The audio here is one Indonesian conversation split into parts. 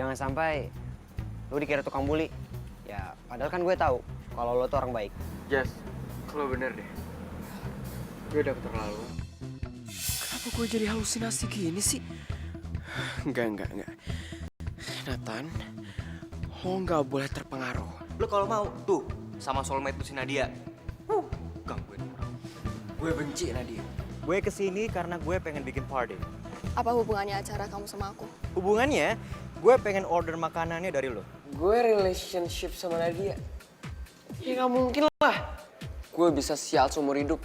Jangan sampai lu dikira tukang bully. Ya, padahal kan gue tahu kalau lo tuh orang baik. Jas, kalau bener deh. Gue udah keterlaluan. Kenapa gue jadi halusinasi gini sih? Enggak. Nathan, lo nggak boleh terpengaruh. Lo kalau mau, tuh, sama soulmate lu si Nadia. Gangguin orang. Gue benci Nadia. Gue kesini karena gue pengen bikin party. Apa hubungannya acara kamu sama aku? Hubungannya, gue pengen order makanannya dari lo. Gue relationship sama Nadia. Ya nggak mungkin lah. Gue bisa sial seumur hidup.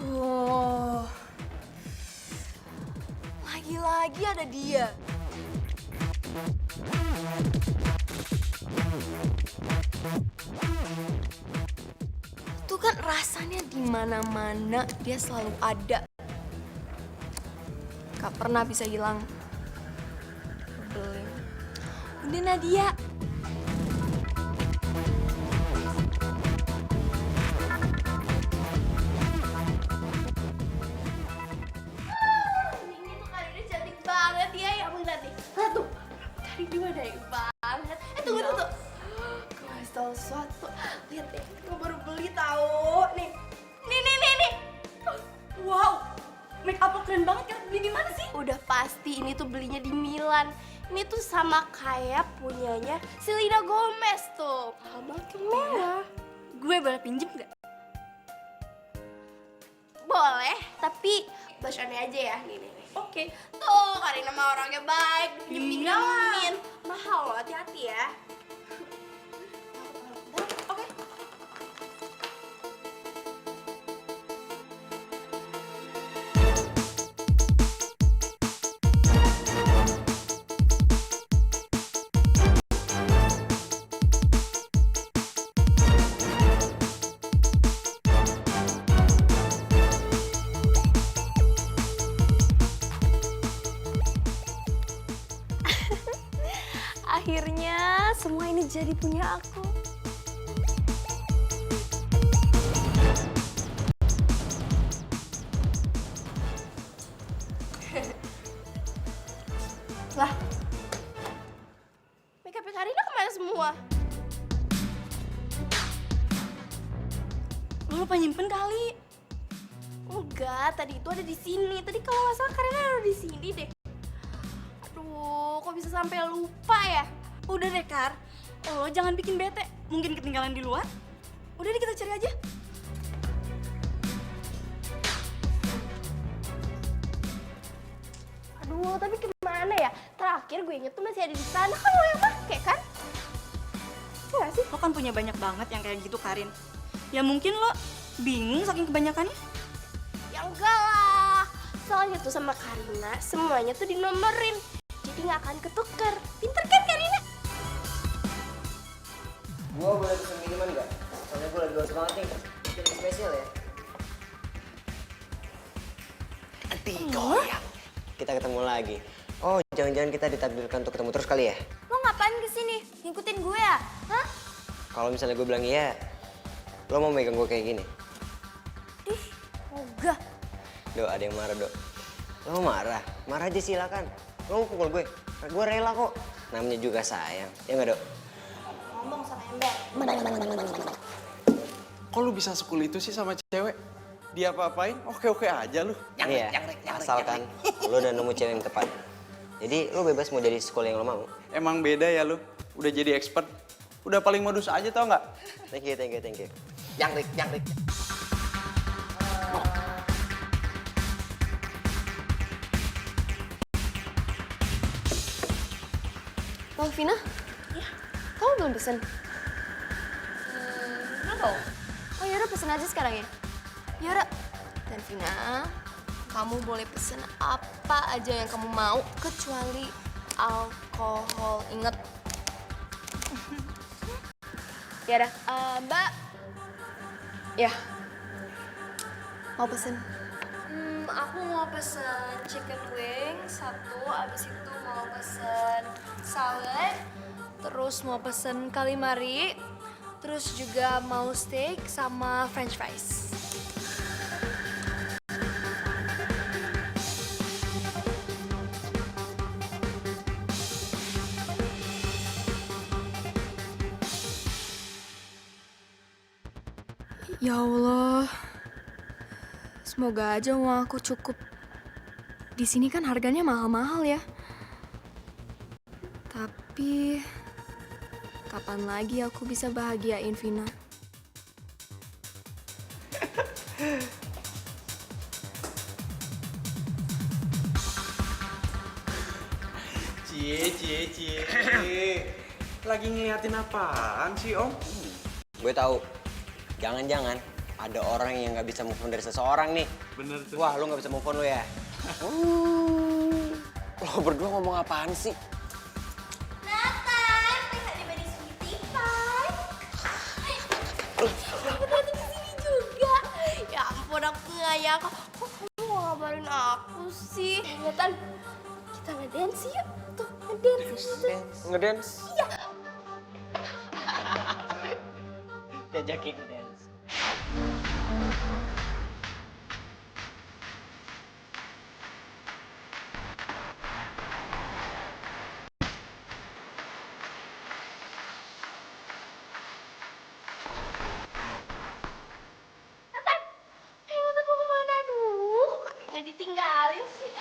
Oh, lagi-lagi ada dia. Itu kan rasanya di mana-mana dia selalu ada. Gak pernah bisa hilang. Belum. Udah Nadia. Ini tuh Karina cantik banget ya, ya ampun nanti. Lihat tuh, dari dua dari banget. Tunggu. Gue harus tahu sesuatu. Lihat deh, gue baru beli tahu. Nih. Wow, make up lo keren banget kan? Beli di mana sih? Udah pasti ini tuh belinya di Milan. Ini tuh sama kayak punyanya Selena Gomez tuh. Mahal banget kan mewah. Gue boleh pinjem nggak? Boleh, tapi blush-onnya aja ya. Nih. Oke. Tuh, Karina mah orangnya baik. Pinjemin. Mahal loh, hati-hati ya. Oke. Akhirnya semua ini jadi punya aku. Lah, make up Karina kemana semua? Lo lupa nyimpen kali. Enggak, tadi itu ada di sini. Tadi kalau nggak salah Karina ada di sini deh. Aduh, kok bisa sampai lupa ya? Udah deh, Kar. Lo jangan bikin bete. Mungkin ketinggalan di luar. Udah deh, kita cari aja. Aduh, tapi gimana ya? Terakhir gue inget tuh masih ada di sana. Kan lo yang pake, kan? Enggak sih? Lo kan punya banyak banget yang kayak gitu, Karin. Ya mungkin lo bingung saking kebanyakannya. Ya enggak lah. Soalnya tuh sama Karina, semuanya tuh dinomorin. Jadi nggak akan ketukar. Pinter kan Karina? Gue boleh pesen minuman nggak? Soalnya gue lagi haus banget nih. Bikin spesial ya. Goyang. Kita ketemu lagi. Oh, jangan-jangan kita ditakdirkan untuk ketemu terus kali ya? Lo ngapain kesini? Ngikutin gue ya? Hah? Kalau misalnya gue bilang iya, lo mau megang gue kayak gini? Ih, ogah. Dok, ada yang marah, Dok. Lo mau marah? Marah aja silakan. Lo mau pukul gue? Gue rela kok. Namanya juga sayang. Ya nggak, Dok? Ngomong sama ember. Kok lu bisa sekul itu sih sama cewek? Dia apa-apain? Oke aja lu. Iya, asalkan lo udah nemu cewek yang tepat. Jadi lo bebas mau jadi sekolah yang lo mau. Emang beda ya lu. Udah jadi expert. Udah paling modus aja tau nggak? Thank you. Jangkrik. Bang Vina? Iya? Kamu belum pesen? Belum. Oh yaudah pesen aja sekarang ya? Yaudah. Dan Vina, kamu boleh pesen apa aja yang kamu mau kecuali alkohol. Ingat. Yaudah, Mbak. Ya. Mau pesen? Aku mau pesen chicken wing satu, abis itu mau pesen salad, terus mau pesen calamari, terus juga mau steak sama french fries. Ya Allah, semoga aja uang aku cukup. Di sini kan harganya mahal-mahal ya. Tapi kapan lagi aku bisa bahagiain Vina? Cie. Lagi ngeliatin apaan sih, Om? Gue tahu. Jangan-jangan ada orang yang nggak bisa move on dari seseorang nih. Bener tuh. Wah, lu nggak bisa move on lu ya? Lo berdua ngomong apaan sih? Nathan, bisa diberi sweetie pie. Aku ternyata di sini juga. Ya ampun, aku nggak nyangka. Kok kamu nggak ngabarin aku sih? Nathan, kita ngedance yuk. Tuh, ngedance. Ngedance? Diajakin dance. Ayo, Nathan mau kemana dulu? Nggak ditinggalin sih.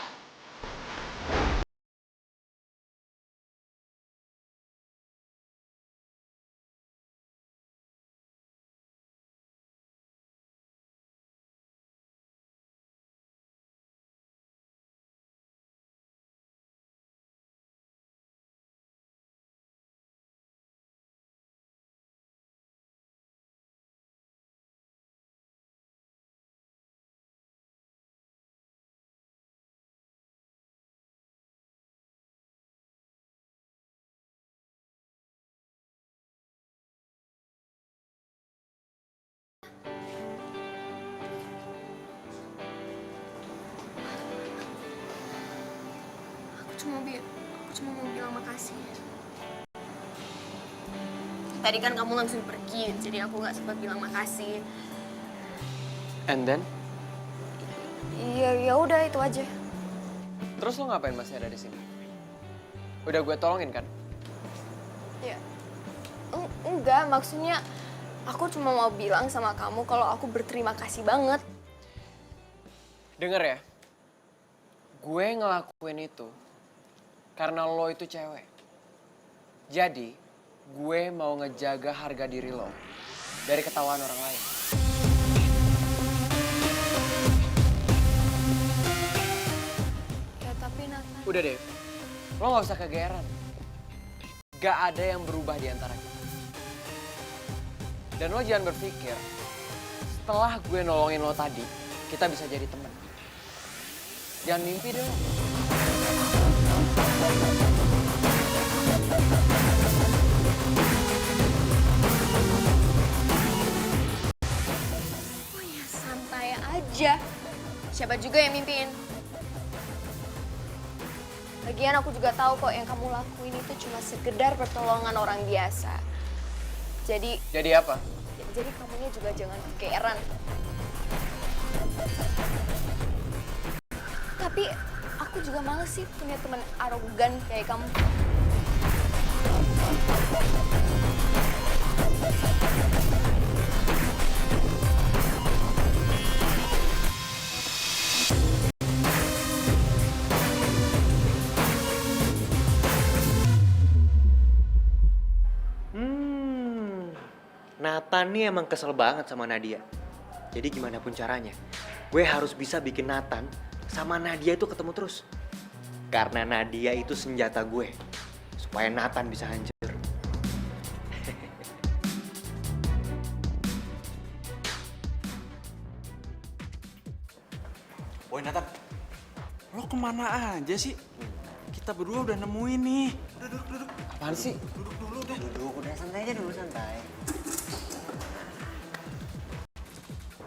Aku cuma mau bilang makasih. Tadi kan kamu langsung pergi, jadi aku nggak sempat bilang makasih. And then? Iya, ya udah itu aja. Terus lo ngapain masih ada di sini? Udah gue tolongin kan? Ya, enggak, maksudnya aku cuma mau bilang sama kamu kalau aku berterima kasih banget. Denger ya, gue ngelakuin itu karena lo itu cewek. Jadi, gue mau ngejaga harga diri lo dari ketahuan orang lain. Ya tapi Nathan. Udah deh, lo gak usah kegeeran. Gak ada yang berubah di antara kita. Dan lo jangan berpikir, setelah gue nolongin lo tadi, kita bisa jadi teman. Jangan mimpi deh lo. Oh ya santai aja. Siapa juga yang mimpiin? Lagian aku juga tahu kok yang kamu lakuin itu cuma sekedar pertolongan orang biasa. Jadi Apa? jadi kamunya juga jangan kegeeran. Tapi aku juga males sih punya teman arogan kayak kamu. Nathan nih emang kesel banget sama Nadia. Jadi gimana pun caranya, gue harus bisa bikin Nathan sama Nadia itu ketemu terus. Karena Nadia itu senjata gue, supaya Nathan bisa hancur. Woi Nathan, lo kemana aja sih? Kita berdua udah nemuin nih. Duduk. Apaan sih? Duduk dulu deh. Duduk, udah santai aja dulu, santai.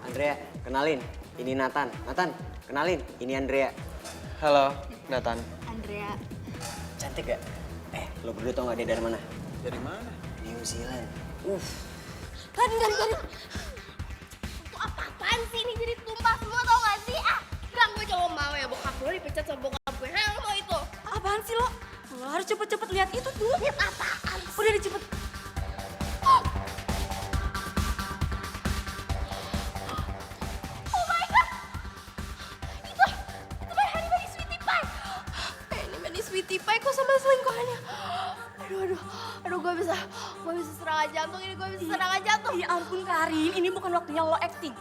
Andrea, kenalin. Ini Nathan. Nathan, kenalin. Ini Andrea. Halo, Nathan. Andrea. Cantik gak? Lo berdua tau gak dia dari mana? Dari mana? New Zealand. Garin. Itu apaan sih ini jadi tumpah semua tau gak sih? Bilang gue cuma mau ya bokap lo dipecat sama bokap gue. Lo mau itu? Apaan sih lo? Lo harus cepet-cepet lihat itu tuh. Lihat apaan sih? Udah cepet. aduh, aduh gue bisa serangan jantung ini, gue bisa serangan jantung. Ya ampun Karin, ini bukan waktunya lo acting.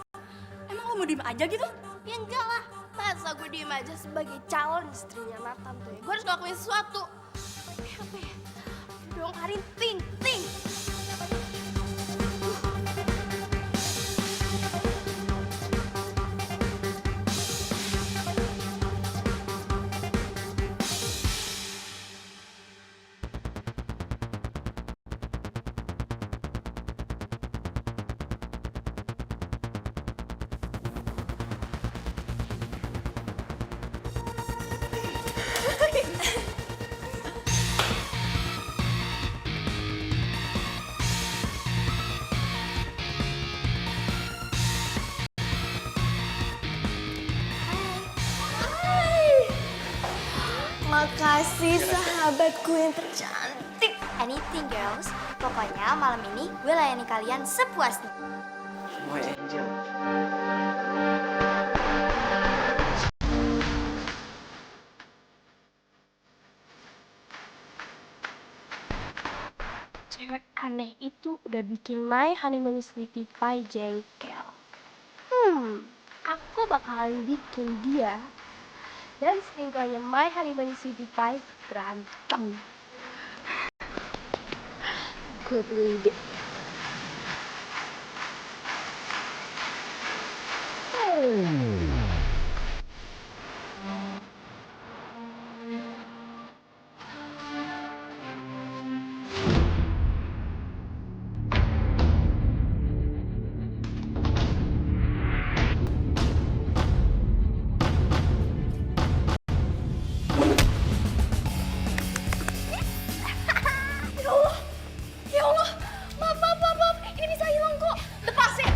Emang lo mau diem aja gitu? Ya enggak lah, masa gue diem aja sebagai calon istrinya Nathan tuh ya. Gue harus ngelakuin sesuatu. Apa ya? Dong Karin, ting. Makasih sahabatku yang tercantik. Anything girls, pokoknya malam ini gue layani kalian sepuasnya. My angel. Cewek aneh itu udah bikin My Honeymoon Sweetie Pie jengkel. Aku bakalan bikin dia dan selingkuhannya My Honeymoon Sweetie Pie berantem. Gue punya ide. Ya Allah, maaf, ini bisa hilang kok. Lepasin!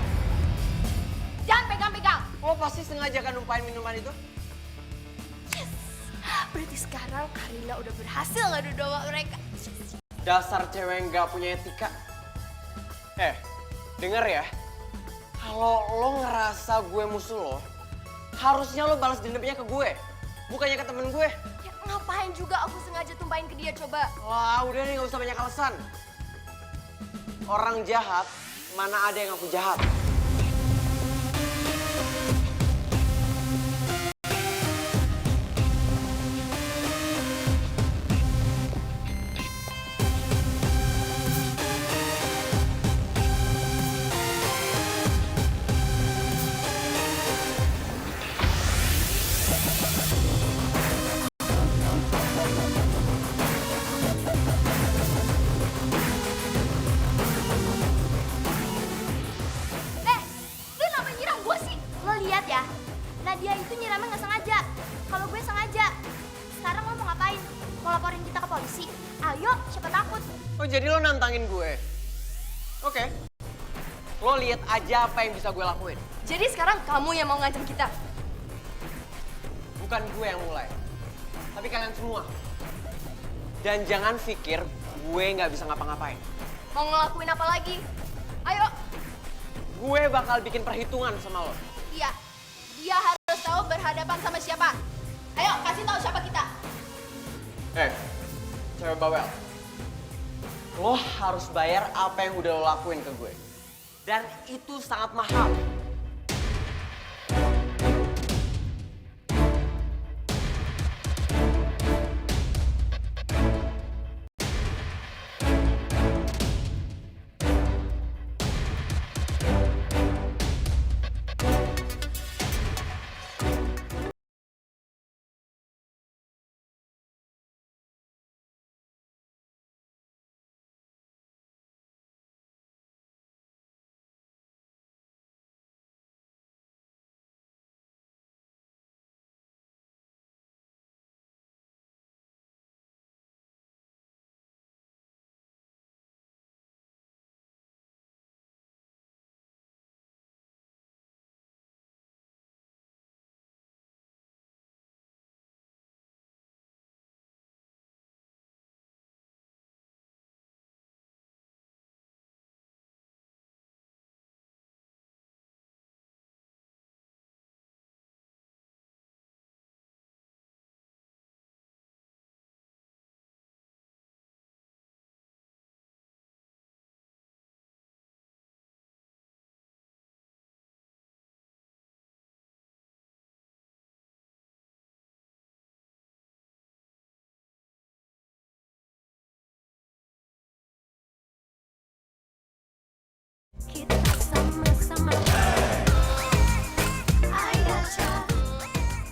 Jangan pegang-pegang. Lo pasti sengaja kan numpahin minuman itu? Yes! Berarti sekarang Karina udah berhasil ngadu domba mereka. Dasar cewek yang gak punya etika. Denger ya. Kalau lo ngerasa gue musuh lo, harusnya lo balas dendamnya ke gue. Bukannya ke temen gue. Ya, ngapain juga aku sengaja tumpahin ke dia coba. Wah, udah nih gak usah banyak alasan. Orang jahat, mana ada yang aku jahat. Lu kenapa nyiram gue sih? Lo lihat ya, Nadia itu nyiramnya nggak sengaja. Kalau gue sengaja. Sekarang lo mau ngapain? Mau laporin kita ke polisi? Ayo, siapa takut? Oh, jadi lo nantangin gue? Oke. Lo lihat aja apa yang bisa gue lakuin. Jadi sekarang kamu yang mau ngancam kita? Bukan gue yang mulai, tapi kalian semua. Dan jangan pikir gue nggak bisa ngapa-ngapain. Mau ngelakuin apa lagi? Ayo, Gue bakal bikin perhitungan sama lo. iya. Dia harus tahu berhadapan sama siapa. Ayo, kasih tahu siapa kita. Cewek bawel. Lo harus bayar apa yang udah lo lakuin ke gue. Dan itu sangat mahal.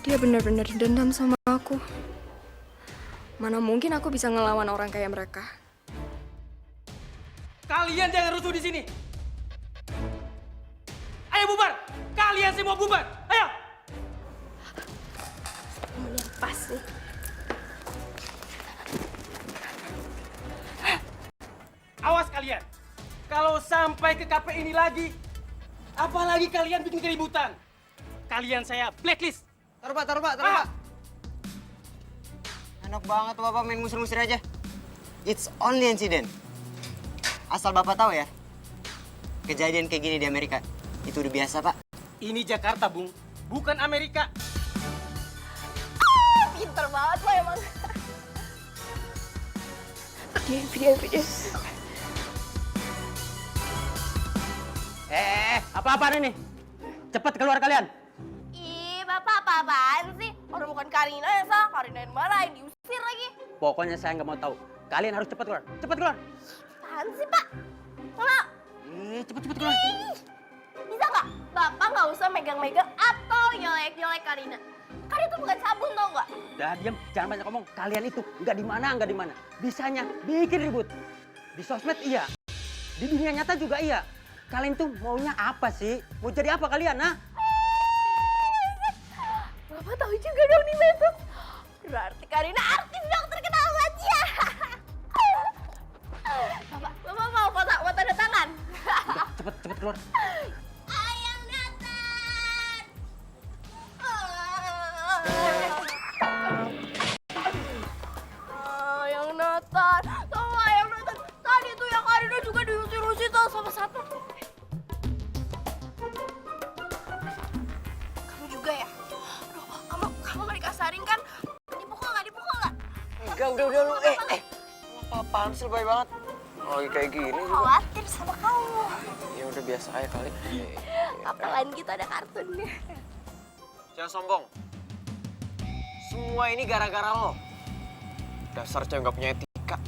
Dia benar-benar dendam sama aku. Mana mungkin aku bisa ngelawan orang kayak mereka. Kalian jangan rusuh di sini. Ayo bubar. Kalian semua bubar. Ayo. Ini yang pas nih. Awas kalian. Kalau sampai ke KP ini lagi, apalagi kalian bikin keributan, kalian saya blacklist. Taruh pak, taruh pak, taruh pak. Enak banget tuh bapak main ngusir-ngusir aja. It's only incident. Asal bapak tahu ya, kejadian kayak gini di Amerika itu udah biasa pak. Ini Jakarta, Bung, bukan Amerika. Pinter banget lo emang. Video. Apa-apaan ini? Cepat keluar kalian. Ih, bapak apa-apaan sih? Orang bukan Karina ya, Sa. Karina yang marahin, diusir lagi. Pokoknya saya nggak mau tahu. Kalian harus cepat keluar. Cepat keluar. Apaan sih, Pak? Pak, Cepat keluar. bisa nggak? Bapak nggak usah megang-megang atau nyolek-nyolek Karina. Karina itu bukan sabun, tau nggak? Udah diam, jangan banyak ngomong. Kalian itu nggak di mana. Bisanya bikin ribut. Di sosmed iya. Di dunia nyata juga iya. Kalian tuh maunya apa sih? Mau jadi apa kalian, nah? Bapak tahu juga dong nih besok. Berarti Karina artis dong terkenal banget ya. Bapak mau foto tanda tangan? Cepet keluar. Ayang Nathan. Ayang Nathan. Tahu Ayang Nathan. Tadi tuh yang Karina juga diusir-usir tuh sama satpam. Kamu juga ya? Aduh, kamu nggak dikasarin kan? Dipukul nggak? Enggak, udah lu. Apaan sih lebay banget? Lagi kayak gini juga. Khawatir sama kamu. Ya udah biasa aja kali. Apalagi kita ada kartunnya. Jangan sombong. Semua ini gara-gara lo. Dasar cewek nggak punya etika.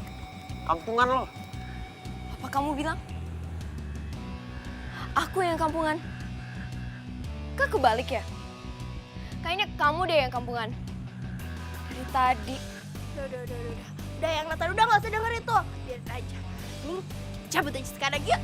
Kampungan lo. Apa kamu bilang? Aku yang kampungan? Kok kebalik ya? Kayaknya kamu deh yang kampungan. Dari tadi. Udah. Udah yang Nathan, udah nggak usah denger itu. Biarin aja. Ini cabut aja sekarang yuk.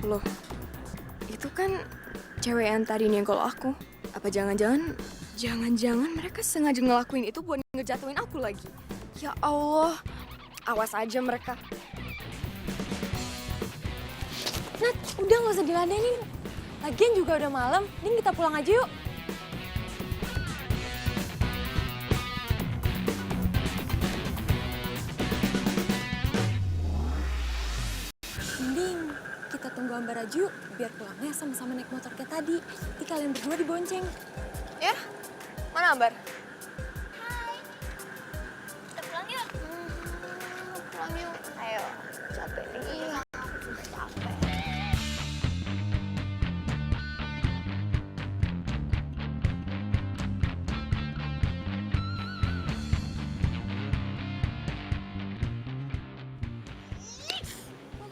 Loh, itu kan cewek yang tadi nyenggol aku. Apa jangan-jangan mereka sengaja ngelakuin itu buat ngejatuhin aku lagi? Ya Allah, awas aja mereka. Nat, udah nggak usah diladenin. Lagian juga udah malam, mending kita pulang aja yuk. Mending kita tunggu Ambar aja yuk, biar pulangnya sama-sama naik motor kayak tadi. Nanti kalian berdua dibonceng. Ya? Mana Ambar? Hai. Kita pulang yuk. Pulang yuk. Ayo. Capek nih. Iya. Capek.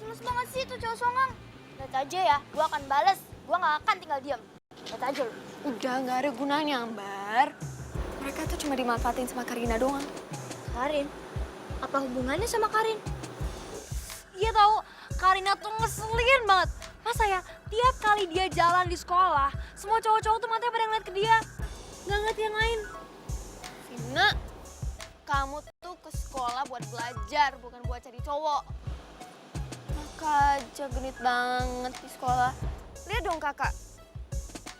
Males banget sih itu cowok songong. Lihat aja ya, gua akan balas. Gua nggak akan tinggal diam. Lihat aja lu. Udah nggak ada gunanya, Ambar. Mereka tuh cuma dimanfaatin sama Karina doang. Karin? Apa hubungannya sama Karin? Iya tahu, Karina tuh ngeselin banget. Masa ya, tiap kali dia jalan di sekolah, semua cowok-cowok tuh matanya pada ngeliat ke dia. Nggak ngeliat yang lain. Vina, kamu tuh ke sekolah buat belajar, bukan buat cari cowok. Kakak aja genit banget di sekolah. Lihat dong kakak,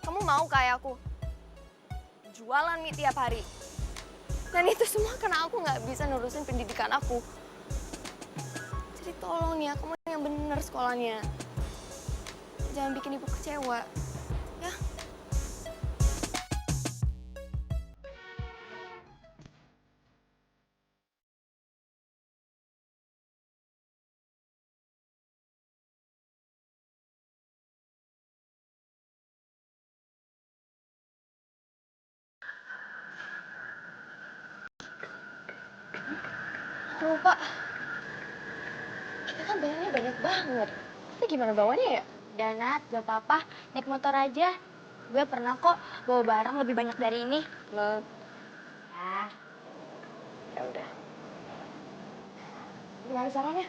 kamu mau kayak aku? Jualan mie tiap hari. Dan itu semua karena aku nggak bisa nurusin pendidikan aku. Jadi tolong ya, kamu yang bener sekolahnya. Jangan bikin ibu kecewa, ya. Lupa. Kita kan bayarnya banyak banget. Kita gimana bawanya ya? Udah Nat, gak apa-apa. Naik motor aja. Gue pernah kok bawa barang lebih banyak dari ini. Lo. Ya udah. Gimana caranya?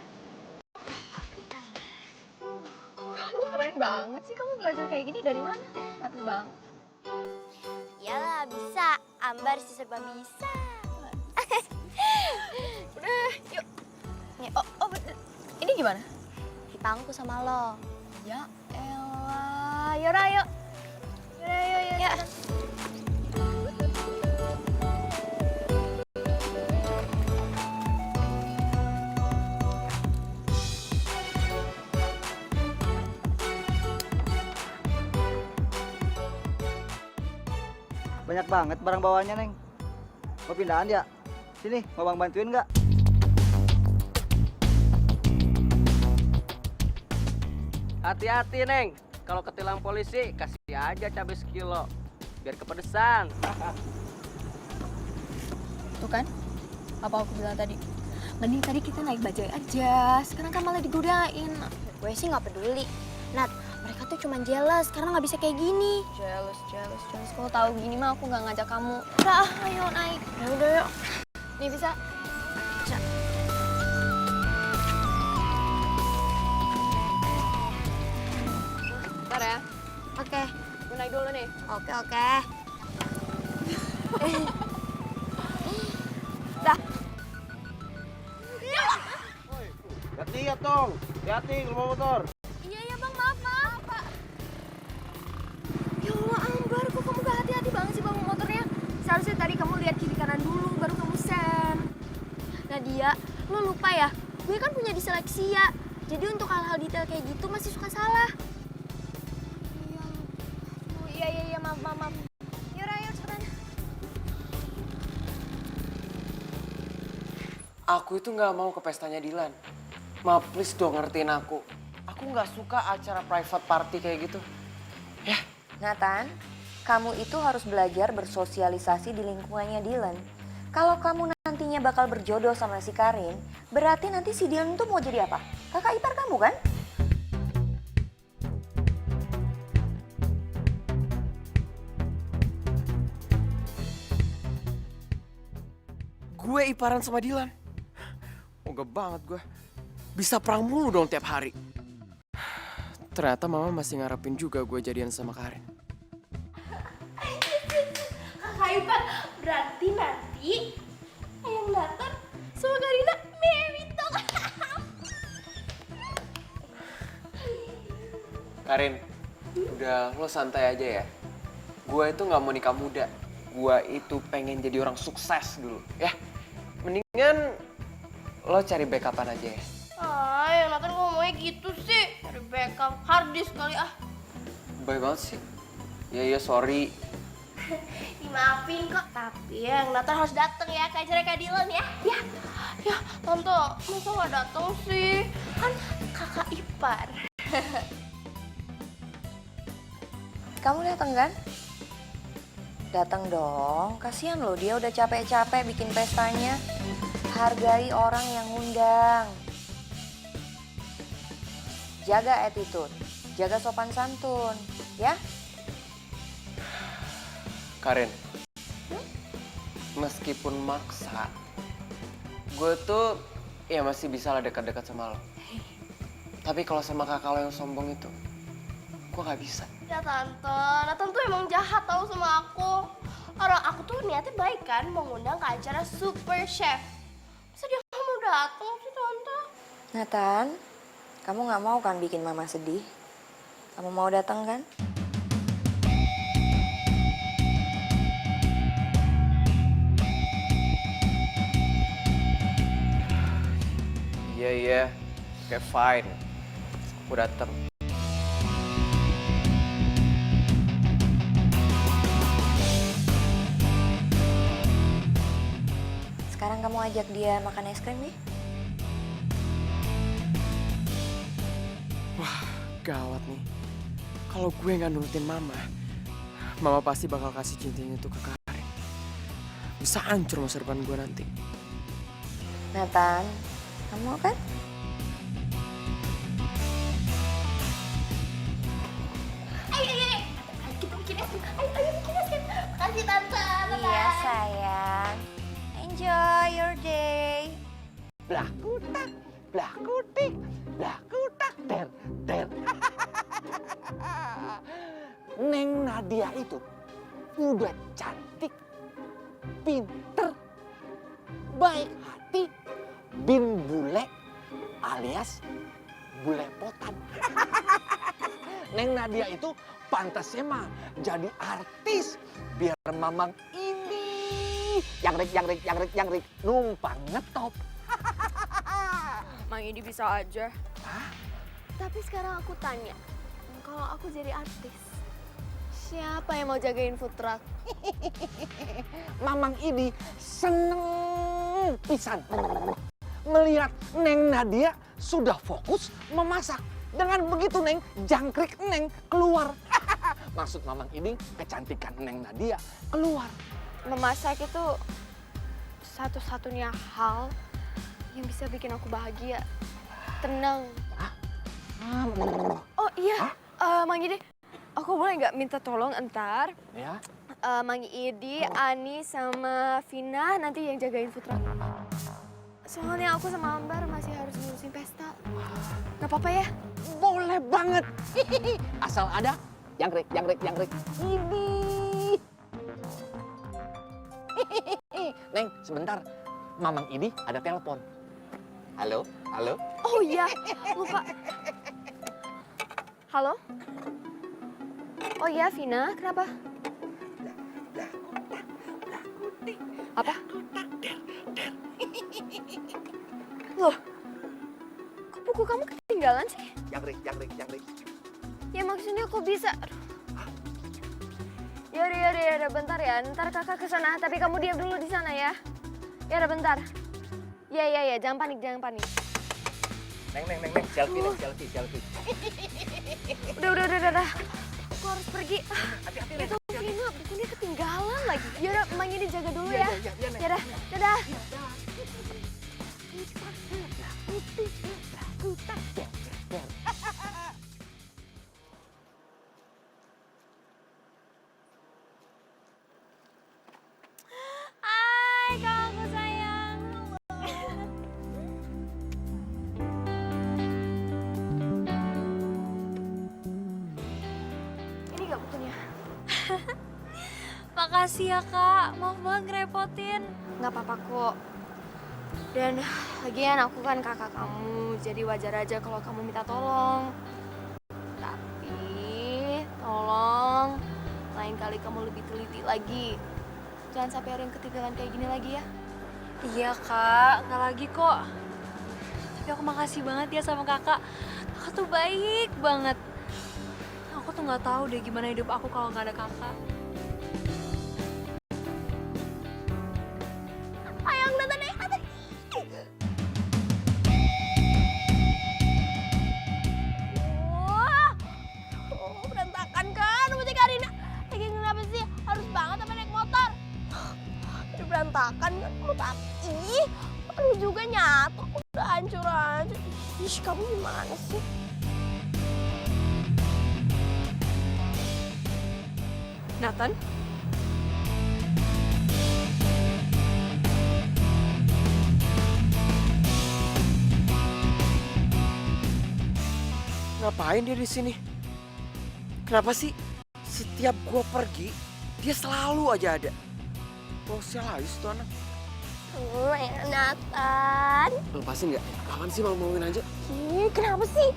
Kamu keren banget sih. Kamu belajar kayak gini dari mana? Mati bang. Iyalah, bisa. Ambar sih serba bisa. Udah, yuk. Nih, ini gimana? Di pangku sama lo. Ya elah. Yaudah, yuk. Yaudah, yuk. Ya. Banyak banget barang bawaannya, Neng. Mau pindahan ya? Sini, mau Bang bantuin nggak? Hati-hati, Neng. Kalau ketilang polisi, kasih aja cabai sekilo. Biar kepedesan. Tuh kan, apa aku bilang tadi? Mending tadi kita naik bajai aja. Sekarang kan malah digodain. Gue sih nggak peduli. Nat, mereka tuh cuma jealous karena nggak bisa kayak gini. Jealous. Kalau tahu gini mah aku nggak ngajak kamu. Udah, ayo naik. Ya udah yuk. Nih bisa. Bisa. Bentar ya, Oke. gue naik dulu nih. Oke. Dah. Hati-hati dong. Hati-hati kalau motor. Iya bang, maaf pak. Ya Allah Ambar, kok kamu gak hati-hati banget sih bawa motornya? Seharusnya tadi kamu lihat kiri kanan dulu, baru kamu sen. Nadia, lo lupa ya? Gue kan punya disleksia. Jadi untuk hal-hal detail kayak gitu masih suka salah. Iya, maaf. Yaudah, ayo cepetan. Aku itu nggak mau ke pestanya Dilan. Ma, please dong ngertiin aku. Aku nggak suka acara private party kayak gitu. Ya. Nathan, kamu itu harus belajar bersosialisasi di lingkungannya Dylan. Kalau kamu nantinya bakal berjodoh sama si Karin, berarti nanti si Dylan tuh mau jadi apa? Kakak ipar kamu kan? Gue iparan sama Dilan. Moga banget gue. Bisa perang mulu dong tiap hari. Ternyata mama masih ngarepin juga gue jadian sama Karin. Kakak Ipan, berarti nanti Ayang Nathan sama Karina married dong. Karin, udah lo santai aja ya. Gue itu nggak mau nikah muda. Gue itu pengen jadi orang sukses dulu, ya. Mendingan lo cari backupan aja ya. Ayang Nathan ngomongnya gitu sih. Cari backup, harddisk kali ah. Baik banget sih. Ya sorry. Dimaafin kok. Tapi Ayang Nathan harus datang ya ke acara Kak Dylan ya. Ya, Tante, masa nggak datang sih? Kan kakak ipar. Kamu datang kan? Datang dong, kasihan loh dia udah capek-capek bikin pestanya. Hargai orang yang ngundang. Jaga attitude, jaga sopan santun, ya? Karin, meskipun maksa, gue tuh ya masih bisa lah dekat-dekat sama lo. Tapi kalau sama kakak lo yang sombong itu, gue gak bisa. Ya Tante, Nathan tuh emang jahat tau sama aku. Orang aku tuh niatnya baik kan, mau ngundang ke acara Super Chef. Masa dia nggak mau datang sih Tante? Nathan, kamu nggak mau kan bikin mama sedih? Kamu mau datang kan? Iya, oke fine. Aku datang. Sekarang kamu ajak dia makan es krim nih. Wah, gawat nih. Kalau gue nggak nurutin mama pasti bakal kasih cintanya itu ke Karin. Bisa hancur masa depan gue nanti. Nathan, kamu mau kan? Kita bikin es krim. Ayo bikin es krim. Makasih Tante. Iya sayang. Enjoy your day. Belah kutak, belah kutik, belah kutak, ter, ter. Neng Nadia itu udah cantik, pinter, baik hati, bin bule alias bulepotan. Neng Nadia itu pantasnya mah jadi artis biar Mamang ini yang rik numpang ngetop. Mang ini bisa aja. Tapi sekarang aku tanya, kalau aku jadi artis, siapa yang mau jagain food truck? Mamang ini seneng pisan melihat Neng Nadia sudah fokus memasak. Dengan begitu Neng, jangkrik Neng keluar. Maksud Mamang ini kecantikan Neng Nadia keluar. Memasak itu satu-satunya hal yang bisa bikin aku bahagia, tenang. Oh iya, Mang Idi, aku boleh nggak minta tolong entar? Ya. Mang Idi, Ani, sama Vina nanti yang jagain food truck. Soalnya aku sama Ambar masih harus ngurusin pesta. Gak apa-apa ya? Boleh banget. Asal ada jangkrik. Ini. Neng, sebentar. Mamang ini ada telepon. Halo? Oh iya, lupa. Halo? Oh iya, Vina, kenapa? Apa? Loh, kok buku kamu ketinggalan sih? Jangkrik. Ya maksudnya kok bisa? Aduh. Yaudah, bentar ya. Ntar kakak kesana, tapi kamu diam dulu di sana ya. Ya udah bentar. Ya, jangan panik. Neng, selfie. Udah. Aku harus pergi. Itu Vina, bukunya ketinggalan lagi. Yaudah, Mang ini jaga dulu ya. Yaudah, dadah. Hai, kakakku sayang. Ini gak bukunya? Makasih ya kak, maaf banget ngerepotin. Gak apa-apa kok. Dan lagian aku kan kakak kamu, jadi wajar aja kalau kamu minta tolong. Tapi tolong lain kali kamu lebih teliti lagi. Jangan sampai ada yang ketinggalan kayak gini lagi ya. Iya kak, nggak lagi kok. Tapi aku makasih banget ya sama kakak. Kakak tuh baik banget. Aku tuh nggak tahu deh gimana hidup aku kalau nggak ada kakak. Ayang datang deh, Wah, berantakan kan rumahnya Karina. Lagi kenapa sih? Harus banget sampai naik motor. Udah berantakan kan motor. Ih, lu juga nyatu. Udah hancur aja. Ih, kamu gimana sih? Nathan? Ngapain dia di sini? Kenapa sih setiap gua pergi dia selalu aja ada? Sosialis tuh anak. Nathan. Lepasin nggak? Kapan sih mau-mauin aja? Ih, kenapa sih?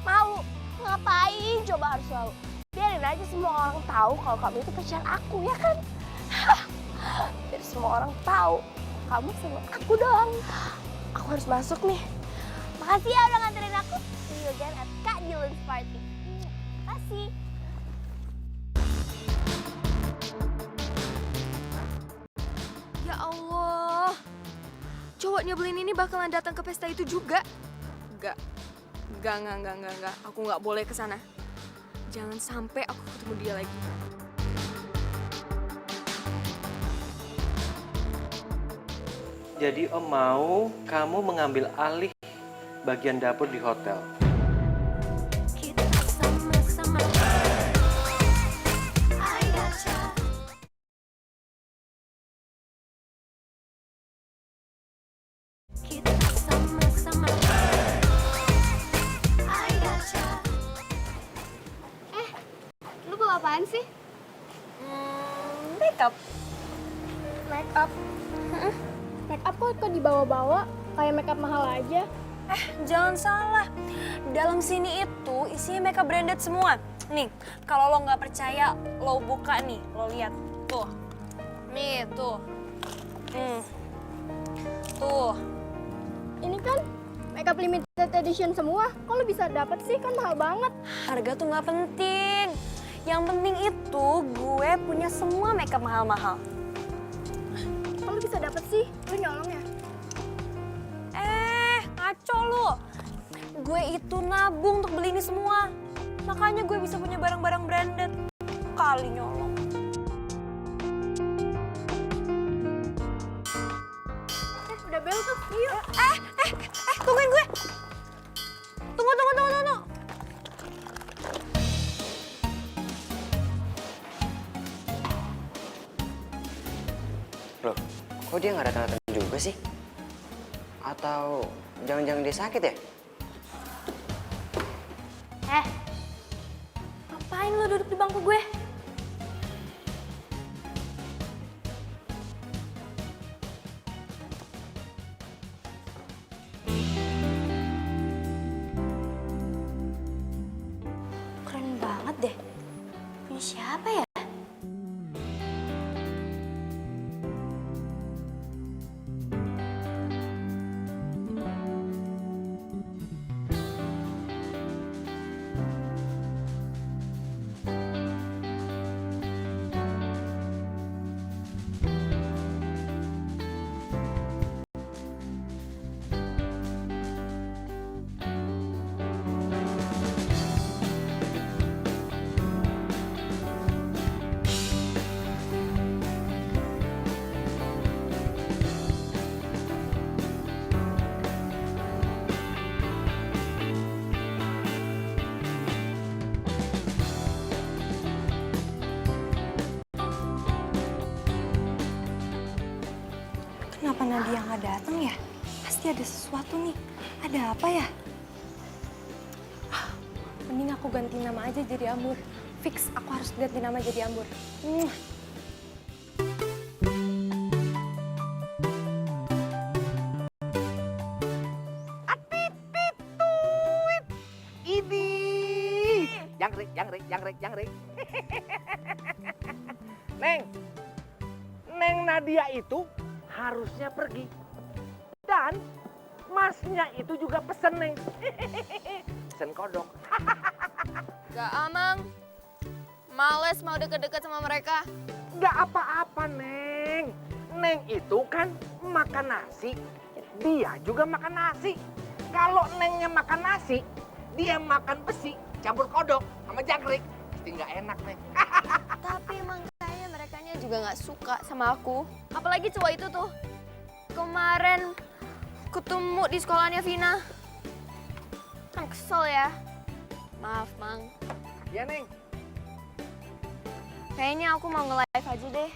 Malu. Ngapain coba harus selalu? Biarin aja semua orang tahu kalau kamu itu pacar aku, ya kan? Biar semua orang tahu kamu sama aku doang. Aku harus masuk nih. Makasih ya udah nganterin aku. See you again at Kak Dylan's party. Makasih. Ya Allah. Cowok nyebelin ini bakalan datang ke pesta itu juga? Enggak. Aku nggak boleh ke sana. Jangan sampai aku ketemu dia lagi. Jadi Om mau kamu mengambil alih bagian dapur di hotel. Kita sama-sama. I gotcha. Kita sama-sama. I gotcha. Lu bawa apaan sih? Makeup. Make up. Make up kok dibawa-bawa? Kayak make up mahal aja. Jangan salah. Dalam sini itu isinya makeup branded semua. Nih, kalau lo nggak percaya, lo buka nih, lo lihat. Tuh. Nih, tuh. Tuh. Ini kan makeup limited edition semua. Kok lu bisa dapet sih? Kan mahal banget. Harga tuh nggak penting. Yang penting itu gue punya semua makeup mahal-mahal. Kok lu bisa dapet sih? Lu nyolong ya? Ngaco lu. Gue itu nabung untuk beli ini semua. Makanya gue bisa punya barang-barang branded. Kali nyolong. Udah bel tuh, yuk. Tungguin gue. Tunggu. Loh, kok dia nggak datang-datang juga sih? Atau jangan-jangan dia sakit ya? Ngapain lo duduk di bangku gue? Keren banget deh. Punya siapa ya? Kenapa Nadia nggak datang ya? Pasti ada sesuatu nih. Ada apa ya? Mending aku ganti nama aja jadi Ambur. Fix, aku harus ganti nama jadi Ambur. Ini jangkrik. Neng Nadia itu harusnya pergi. Dan masnya itu juga pesen, Neng. Pesen kodok. Gak amang. Males mau deket-deket sama mereka. Gak apa-apa, Neng. Neng itu kan makan nasi. Dia juga makan nasi. Kalau Nengnya makan nasi, dia makan besi campur kodok sama jangkrik. Pasti nggak enak, Neng. Tapi emang kayaknya merekanya juga gak suka sama aku. Apalagi cowok itu tuh. Kemarin ketemu di sekolahnya Vina. Kan kesel ya. Maaf, Mang. Ya, Neng. Kayaknya aku mau nge-live aja deh.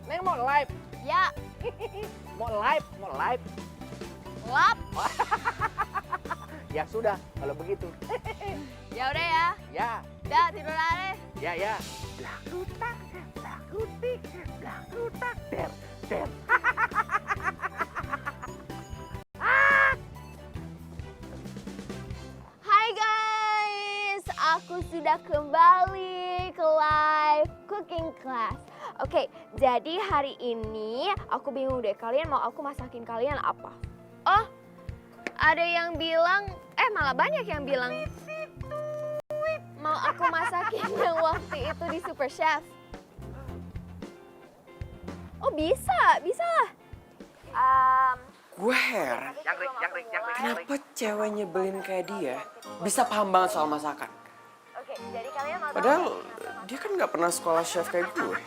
Neng mau live. Ya, Mau live. lap. Ya sudah, kalau begitu. Ya udah ya. Ya, Dah, tidur aja. ya. Blak-lutak, blak-lutik, blak-lutak, der. Hai guys, aku sudah kembali ke live cooking class. Oke, jadi hari ini aku bingung deh, kalian mau aku masakin kalian apa? Oh, ada yang bilang, malah banyak yang bilang mau aku masakin yang waktu itu di Super Chef. Oh bisa lah. Gue heran, kenapa cewek nyebelin kayak dia bisa paham banget soal masakan. Oke, jadi kalian mau Padahal dia kan nggak pernah sekolah chef kayak gue.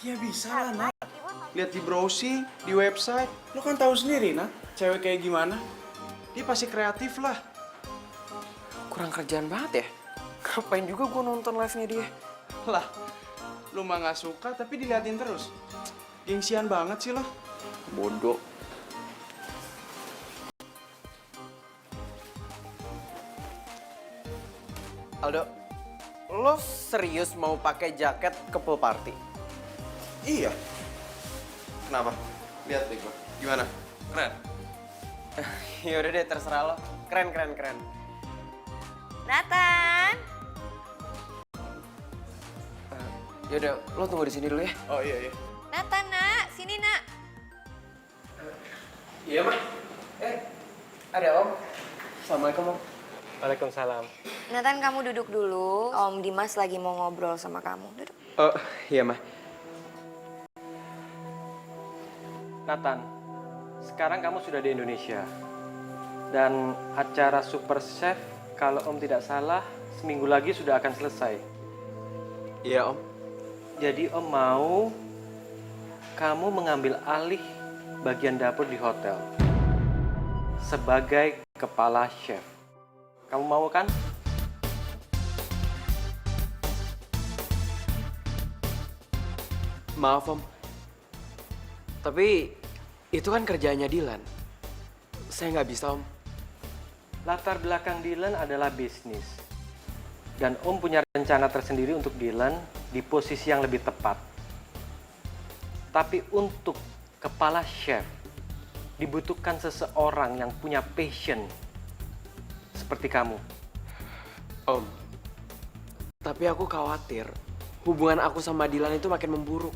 Ya bisa lah, Nak. Ibu lihat di browsing, di website. Lo kan tahu sendiri, Nat, cewek kayak gimana. Dia pasti kreatif lah. Kurang kerjaan banget ya. Ngapain juga gue nonton live-nya dia. Lah, lu mah nggak suka tapi diliatin terus. Gengsian banget sih lo. Bodoh. Aldo, lo serius mau pakai jaket ke pool party? Iya. Kenapa? Lihat deh gua. Gimana? Keren? Ya udah deh, terserah lo. Keren, keren, keren. Nathan. Yaudah, lo tunggu di sini dulu ya. Oh iya, iya. Nathan, nak. Sini, nak. Iya, Mak. Ada Om. Assalamualaikum, Om. Waalaikumsalam. Nathan, kamu duduk dulu. Om Dimas lagi mau ngobrol sama kamu. Duduk. Oh, iya, Ma. Nathan, sekarang kamu sudah di Indonesia. Dan acara Super Chef, kalau Om tidak salah, seminggu lagi sudah akan selesai. Iya, Om. Jadi Om mau kamu mengambil alih bagian dapur di hotel. Sebagai kepala chef. Kamu mau kan? Maaf, Om. Tapi itu kan kerjaannya Dilan. Saya nggak bisa, Om. Latar belakang Dylan adalah bisnis. Dan Om punya rencana tersendiri untuk Dylan di posisi yang lebih tepat. Tapi untuk kepala chef, dibutuhkan seseorang yang punya passion seperti kamu. Om, tapi aku khawatir hubungan aku sama Dilan itu makin memburuk.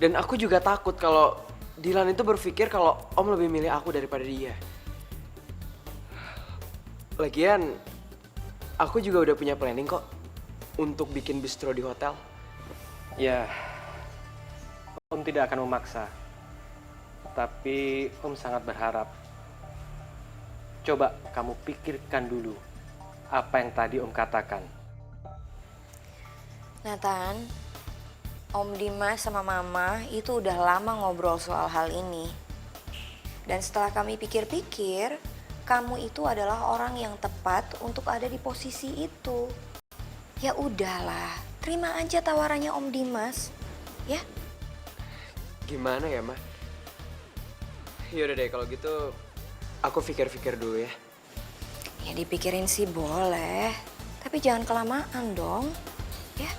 Dan aku juga takut kalau Dilan itu berpikir kalau Om lebih milih aku daripada dia. Lagian, aku juga udah punya planning kok untuk bikin bistro di hotel. Ya, Om tidak akan memaksa. Tapi Om sangat berharap. Coba kamu pikirkan dulu apa yang tadi Om katakan. Nathan, Om Dimas sama Mama itu udah lama ngobrol soal hal ini. Dan setelah kami pikir-pikir, kamu itu adalah orang yang tepat untuk ada di posisi itu. Ya udahlah, terima aja tawarannya Om Dimas, ya. Gimana ya, Ma? Yaudah deh, kalau gitu aku pikir-pikir dulu ya. Ya dipikirin sih boleh, tapi jangan kelamaan dong, ya.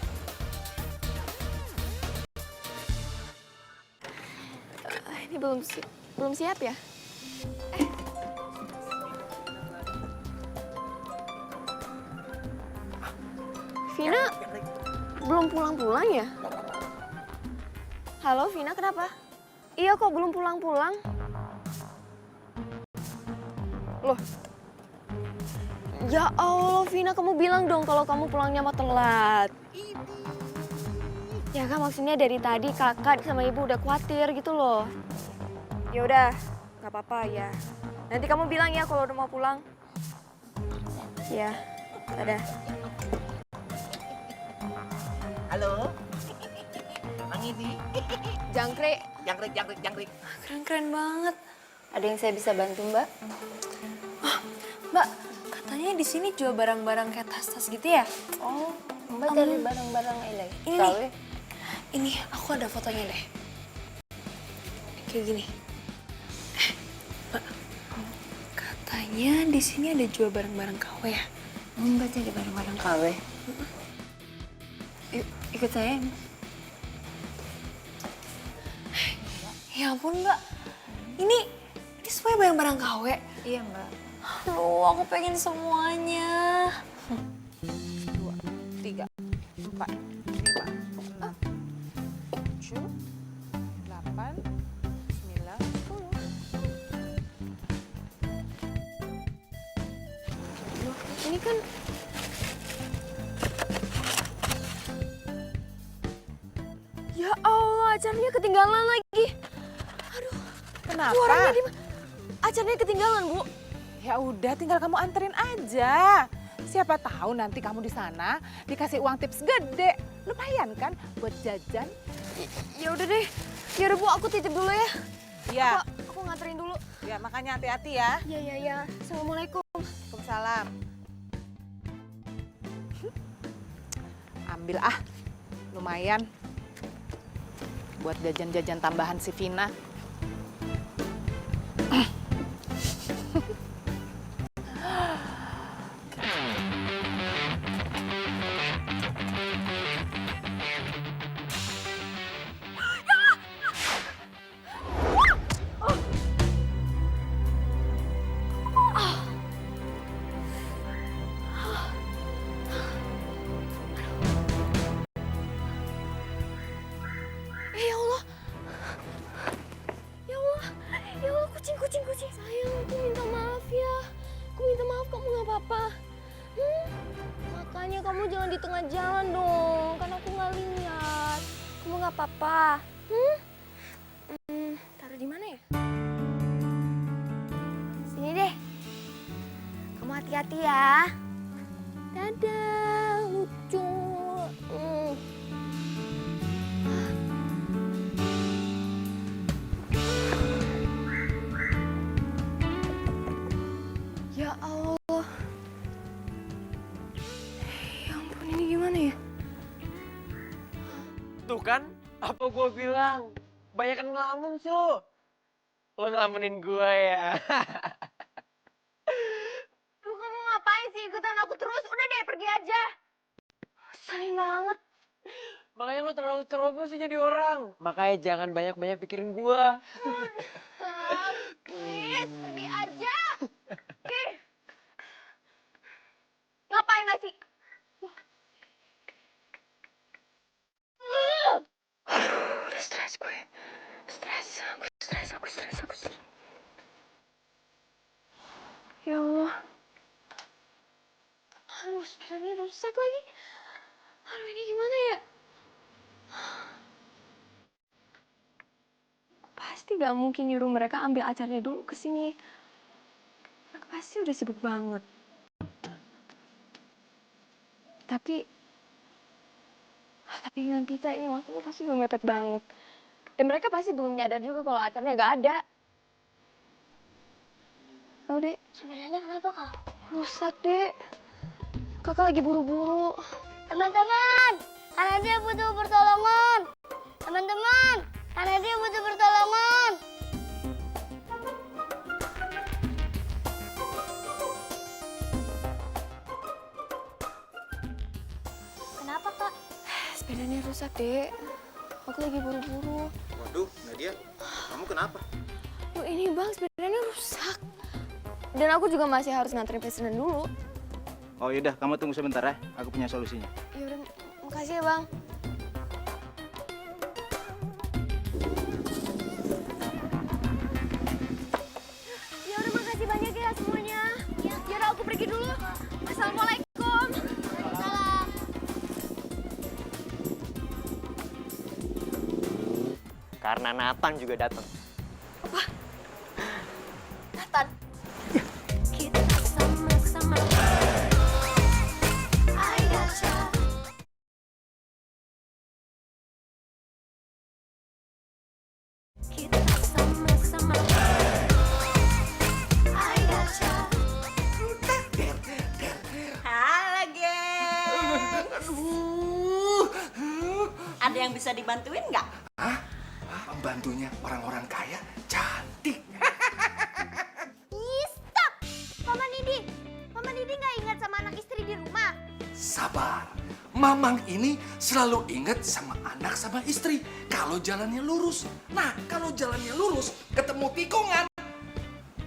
Ini belum siap ya? Vina belum pulang-pulang ya? Halo Vina, kenapa? Iya kok belum pulang-pulang. Loh. Ya Allah Vina, kamu bilang dong kalau kamu pulangnya mau telat. Ya kan maksudnya dari tadi kakak sama ibu udah khawatir gitu loh. Ya udah, nggak apa-apa ya. Nanti kamu bilang ya kalau udah mau pulang. Ya, dadah. Halo. Mang ini. Jangkrik. Jangkrik. Keren-keren banget. Ada yang saya bisa bantu, Mbak? Mbak, katanya di sini jual barang-barang kayak tas-tas gitu ya? Oh, Mbak cari barang-barang ini. Ini Tahu nih. ya? Ini aku ada fotonya deh. Kayak gini. Mbak, katanya di sini ada jual barang-barang KW ya? Mbak cari barang-barang KW. Yuk, ikut saya. Ya ampun Mbak, ini semuanya barang-barang KW. Iya, Mbak. Aduh, aku pengen semuanya. 2, 3, 4, 5, 7, 8, 9, 10. Loh, ini kan... Ya Allah, acaranya ketinggalan lagi. Aduh, Kenapa? suaranya di... Acaranya ketinggalan, Bu. Ya udah, tinggal kamu anterin aja. Siapa tahu nanti kamu di sana dikasih uang tips gede. Lumayan kan buat jajan? Ya udah deh. Yaudah Bu, aku titip dulu ya. Iya. Aku nganterin dulu. Ya, makanya hati-hati ya. Iya. Assalamualaikum. Waalaikumsalam. Ambil ah, lumayan. Buat jajan-jajan tambahan si Vina. Ya Allah. Ya Allah. Ya Allah, kucing. Sayang, aku minta maaf ya. Aku minta maaf, kamu nggak apa-apa. Makanya kamu jangan di tengah jalan dong, kan aku nggak lihat. Kamu nggak apa-apa. Taruh di mana ya? Sini deh. Kamu hati-hati ya. Dadah, lucu. Ya Allah. Ya ampun, ini gimana ya? Tuh kan, apa gue bilang? Banyak kan ngelamun sih lo. Lo ngelamunin gue ya. Lu kamu ngapain sih ikutan aku terus? Udah deh, pergi aja. Sayang banget. Makanya lo terlalu ceroboh sih jadi orang. Makanya jangan banyak-banyak pikirin gue. Please, pergi aja. Ngapain masih? Udah stres gue. Aku stres. Ya Allah. Aduh, sepedanya rusak lagi. Aduh, ini gimana ya? Pasti gak mungkin nyuruh mereka ambil acaranya dulu ke sini. Mereka pasti udah sibuk banget. Tapi dengan kita ini waktunya pasti belum mepet banget. Dan mereka pasti belum nyadar juga kalau acaranya gak ada. Tahu dek, sebenarnya kenapa kak? Rusak dek. Kakak lagi buru-buru. Teman-teman, karena dia butuh pertolongan. Teman-teman, karena dia butuh pertolongan. Kenapa kak? Sepedanya rusak dek. Aku lagi buru-buru. Waduh, Nadia, kamu kenapa? Loh ini bang, sepedanya rusak. Dan aku juga masih harus nganterin pesanan dulu. Oh yaudah, kamu tunggu sebentar ya. Aku punya solusinya. Yaudah, makasih ya bang. Yaudah, makasih banyak ya semuanya. Yaudah, aku pergi dulu. Assalamualaikum. Waalaikumsalam. Karena Nathan juga datang. Nathan. Kita sama-sama. I gotcha. Kita sama-sama. I gotcha. Halo, geng. Ada yang bisa dibantuin nggak? Pembantunya orang-orang kaya cantik. Stop! Mama Nidi nggak ingat sama anak istri di rumah. Sabar. Mamang ini selalu ingat sama anak sama istri. Kalau jalannya lurus. Nah, kalau jalannya lurus ketemu tikungan.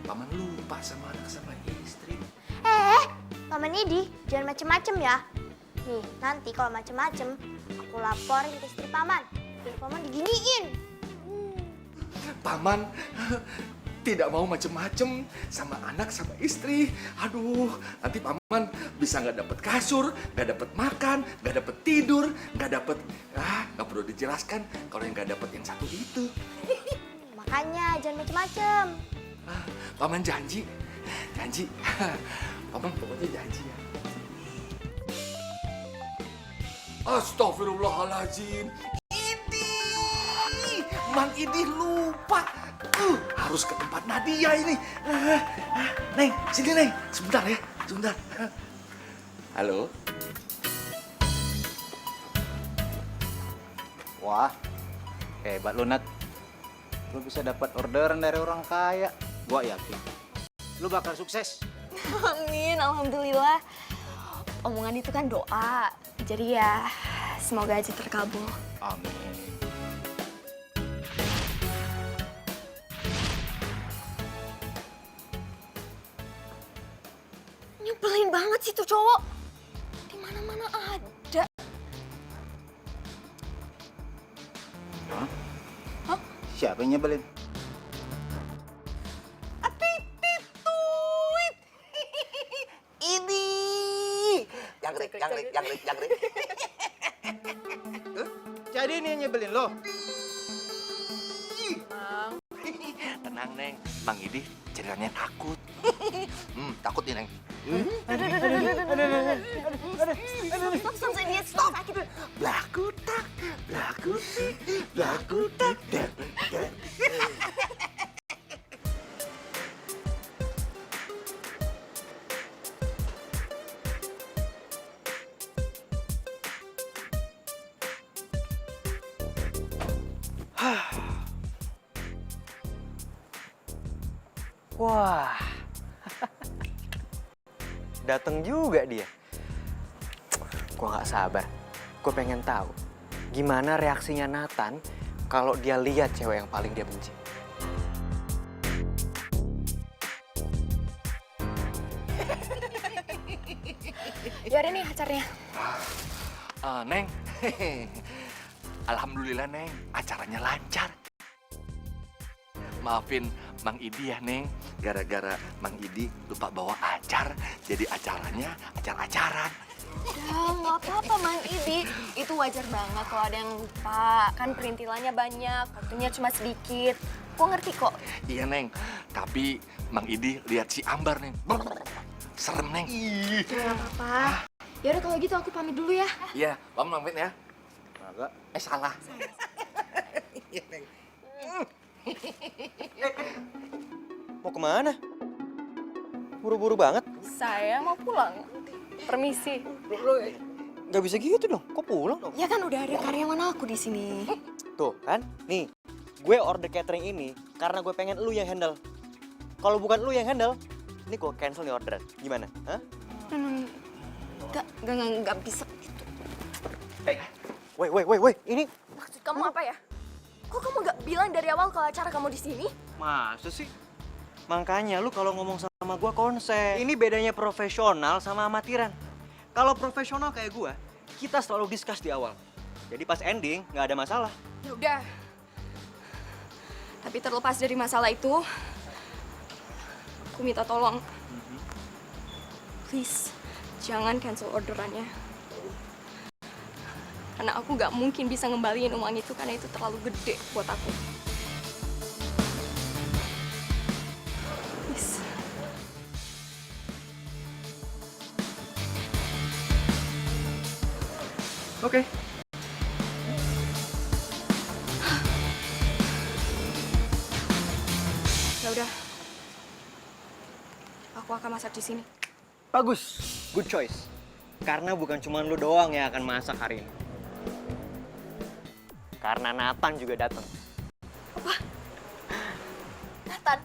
Paman lupa sama anak sama istri. Mama Nidi, jangan macem-macem ya. Nih, nanti kalau macem-macem, aku laporin ke istri paman. Biar paman diginiin. Paman tidak mau macem-macem sama anak sama istri. Aduh, nanti paman bisa nggak dapet kasur, nggak dapet makan, nggak dapet tidur, nggak dapet nggak perlu dijelaskan kalau yang nggak dapet yang satu itu. Makanya jangan macem-macem. Paman janji. Paman pokoknya janji ya. Astagfirullahaladzim. Ini Mang Idih lupa. Harus ke tempat Nadia ini. Neng, sini Neng. Sebentar ya, sebentar. Halo? Wah, hebat lu Nat. Lu bisa dapat orderan dari orang kaya. Gua yakin lu bakal sukses. Amin, alhamdulillah. Omongan itu kan doa. Jadi ya, semoga aja terkabul. Amin. Nyebelin banget sih tuh cowok. Di mana-mana ada. Hah? Siapa yang nyebelin? Ini. Jangkrik. Jadi ini yang nyebelin lo? Tenang Neng, Mang Idih ceritanya takut. Takut nih Neng. Stop. Blakutak. Wah, dateng juga dia. Gua nggak sabar. Gue pengen tahu gimana reaksinya Nathan kalau dia lihat cewek yang paling dia benci. Yaudah nih acaranya. Neng, alhamdulillah Neng, acaranya lancar. Maafin Mang Idi ya Neng, gara-gara Mang Idi lupa bawa acar, jadi acaranya acar-acaran. Udah, nggak apa-apa Mang Idi. Itu wajar banget kalau ada yang lupa. Kan perintilannya banyak, waktunya cuma sedikit. Gue ngerti kok. Iya Neng, tapi Mang Idi lihat si Ambar Neng. Serem Neng. Nggak apa-apa. Yaudah kalau gitu aku pamit dulu ya. Iya, pamit ya. Agak. Salah. Iya Neng. Mau kemana? Buru-buru banget. Saya mau pulang. Permisi. Gak bisa gitu dong. Kok pulang dong? Ya kan udah ada karyawan aku di sini. Tuh kan, nih. Gue order catering ini karena gue pengen lu yang handle. Kalau bukan lu yang handle, ini gue cancel nih orderan. Gimana? Hah? Nggak bisa gitu. Woi, ini Maksud kamu apa ya? Kok kamu nggak bilang dari awal kalau acara kamu di sini? masa sih? Makanya lu kalau ngomong sama gue konsen. Ini bedanya profesional sama amatiran. Kalau profesional kayak gue, kita selalu discuss di awal. Jadi pas ending nggak ada masalah. Ya udah. Tapi terlepas dari masalah itu, aku minta tolong. Please, jangan cancel orderannya. Karena aku nggak mungkin bisa ngembaliin uang itu karena itu terlalu gede buat aku. Please. Oke. Ya udah. Aku akan masak di sini. Bagus, good choice. Karena bukan cuma lu doang yang akan masak hari ini. Karena Nathan juga datang. Apa? Nathan?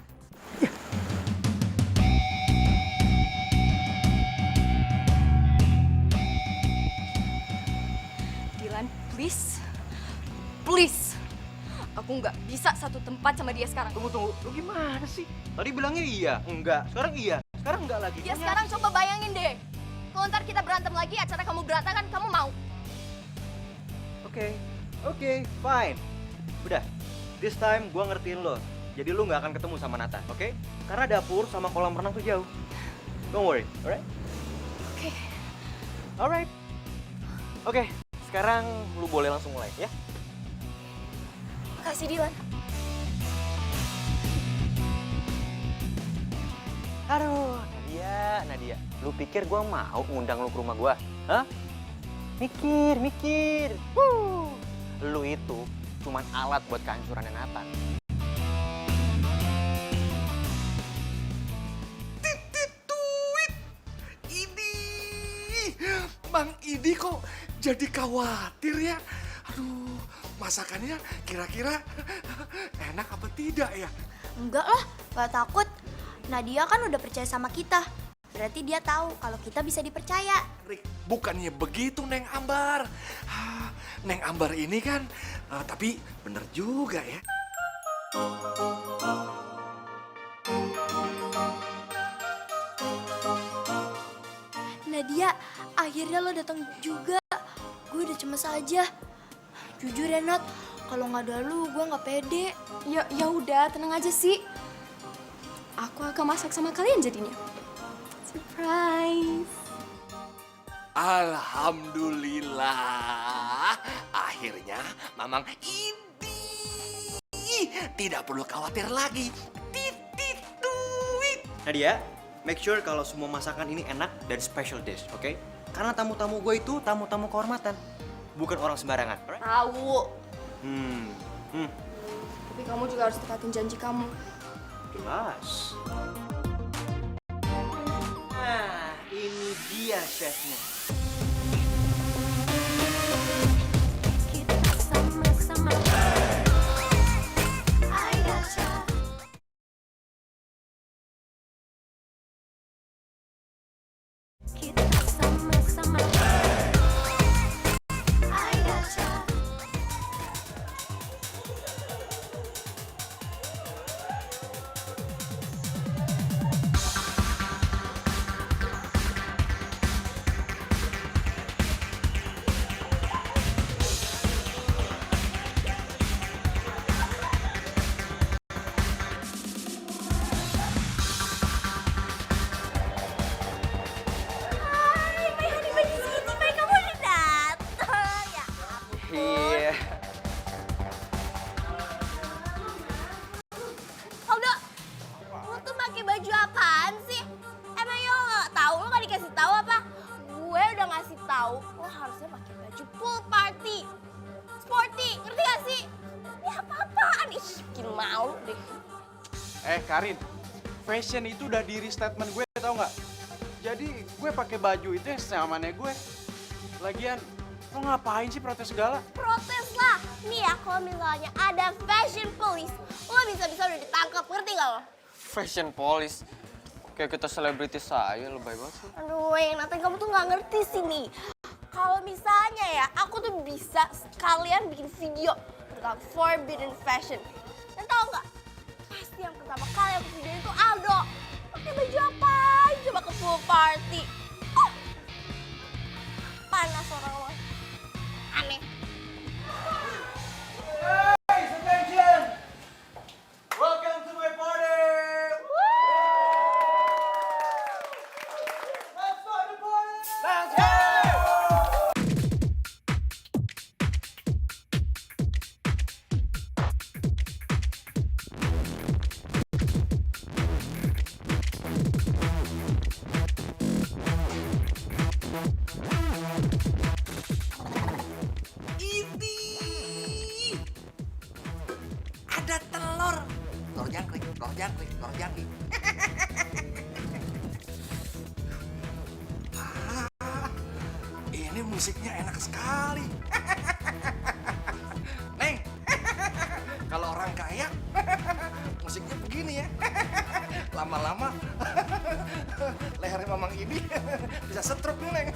Dylan, please. Please. Aku nggak bisa satu tempat sama dia sekarang. Tunggu. Lu gimana sih? Tadi bilangnya iya, enggak. Sekarang iya, sekarang enggak lagi. Ya sekarang coba bayangin deh. Kalau ntar kita berantem lagi, acara kamu berantakan, kamu mau? Oke, fine. Udah, this time gua ngertiin lo. Jadi lu nggak akan ketemu sama Nathan, oke? Karena dapur sama kolam renang tuh jauh. Don't worry, alright? Oke. Alright. Oke, sekarang lu boleh langsung mulai, ya? Makasih, Dylan. Aduh, Nadia. Lu pikir gua mau ngundang lu ke rumah gua? Hah? Mikir. Lu itu cuman alat buat kehancurannya Nathan. Bang Idi kok jadi khawatir ya? Aduh, masakannya kira-kira enak apa tidak ya? Enggak lah, gak takut. Nadia kan udah percaya sama kita. Berarti dia tahu kalau kita bisa dipercaya. Bukannya begitu, Neng Ambar. Neng Ambar ini kan, tapi bener juga ya. Nadia, akhirnya lo datang juga. Gue udah cemas aja. Jujur ya Nat, kalau nggak ada lu, gue nggak pede. Ya udah, tenang aja sih. Aku akan masak sama kalian jadinya. Surprise. Alhamdulillah, akhirnya Mamang Idi tidak perlu khawatir lagi. Nadia, make sure kalau semua masakan ini enak dan special dish, oke? Karena tamu-tamu gue itu tamu-tamu kehormatan, bukan orang sembarangan. Alright? Tahu. Hmm. Tapi kamu juga harus tekatin janji kamu. Jelas. Nah, ini dia chefnya. Iya. Aldo, lu tuh pakai baju apaan sih? Emang yo nggak tahu? Lu nggak dikasih tahu apa? Gue udah ngasih tahu. Lo harusnya pakai baju pool party, sporty, ngerti gak sih? Ini apa-apaan? Ih, bikin malu deh. Karin, fashion itu udah diri statement gue, tau nggak? Jadi gue pakai baju itu yang senyamannya gue. Lagian, lo ngapain sih protes segala? Protes lah. Nih ya, kalau misalnya ada fashion police, lo bisa-bisa udah ditangkap, ngerti gak lo? Fashion police. Kayak kita selebriti saya, lebay banget sih. Aduh, Nathan, kamu tuh nggak ngerti sih nih. Kalau misalnya ya, aku tuh bisa sekalian bikin video tentang forbidden fashion. Dan tau nggak? Pasti yang pertama kali aku video itu Aldo. Pakai baju apa aja coba ke pool party. Oh, panas orang lo. Aneh. Hey, attention! Welcome to my party! Let's start the party! Let's go! Ada telur. Telur jangkrik, telur jangkrik, telur jangkrik. Ini musiknya enak sekali. Neng, kalau orang kaya, musiknya begini ya. Lama-lama, lehernya Mamang ini bisa stroke nih, Neng.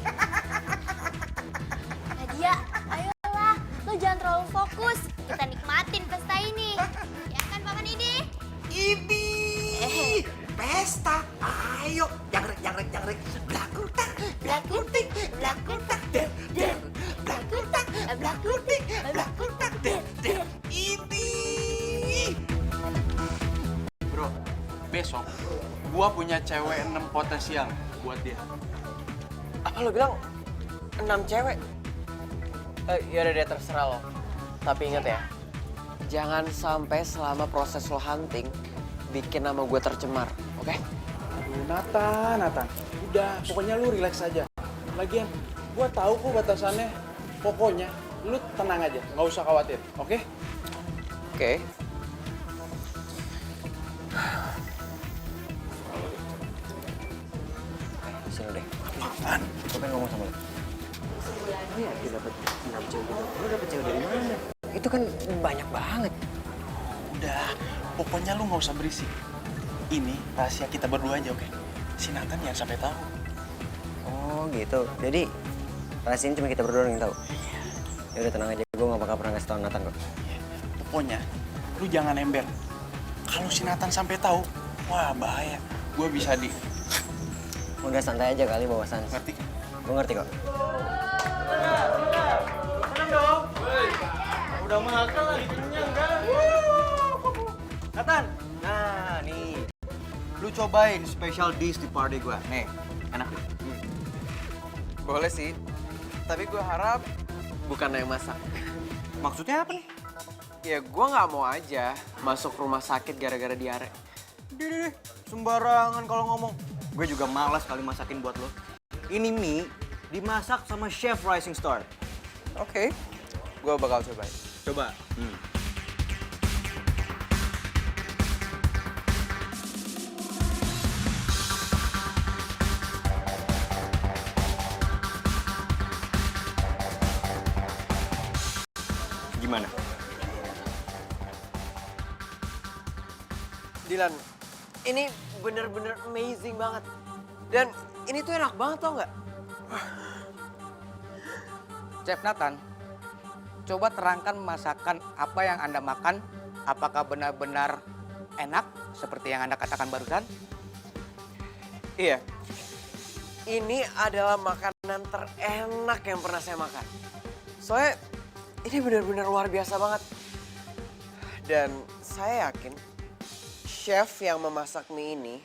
Nadia, ayolah. Lo jangan terlalu fokus. Kita nikmatin pesta ini. Ya kan, Paman Idi? Idi, pesta. Ayo, jangkrik, jangkrik, jangkrik. Blakutak, blakutik, blakutak, der, der. Blakutak, blakutik, blakutak, der, der. Idi. Bro, besok gua punya cewek 6 potensial buat dia. Apa lo bilang 6 cewek? Yaudah deh, terserah lo. Tapi inget ya, jangan sampai selama proses lo hunting bikin nama gue tercemar, oke? Aduh, Nathan. Udah, pokoknya lu relax aja. Lagian, gua tahu kok batasannya. Pokoknya, lu tenang aja, nggak usah khawatir, oke? Oke. Sini deh. Apaan? Gue pengen ngomong sama lo. Iya, dia dapet cewek gitu. Lo dapet cewek dari mana? Itu kan banyak banget. Udah, pokoknya lu nggak usah berisik. Ini rahasia kita berdua aja, oke? Si Nathan jangan sampai tahu. Oh gitu. Jadi rahasia ini cuma kita berdua yang tahu. Ya udah tenang aja, gue gak bakal pernah ngasih tau Nathan kok. Pokoknya, lu jangan ember. Kalau si Nathan sampai tahu, wah bahaya. Gue bisa di... Udah santai aja kali bawa sans. Ngerti kan? Gue ngerti kok. Tenang dong. Udah makan lagi kenyang kan? Nathan! Nah nih, lu cobain special dish di party gue. Nih, enak deh. Boleh sih, tapi gue harap bukan yang masak. Maksudnya apa nih? Ya gue nggak mau aja masuk rumah sakit gara-gara diare. Deh, sembarangan kalau ngomong. Gue juga malas kali masakin buat lo. Ini mie dimasak sama chef Rising Star. Oke, gue bakal cobain. Coba. Gimana? Dilan, ini bener-bener amazing banget. Dan ini tuh enak banget tau nggak? Chef Nathan, coba terangkan masakan apa yang Anda makan. Apakah benar-benar enak seperti yang Anda katakan barusan? Iya, ini adalah makanan terenak yang pernah saya makan. Soalnya ini benar-benar luar biasa banget. Dan saya yakin chef yang memasak mie ini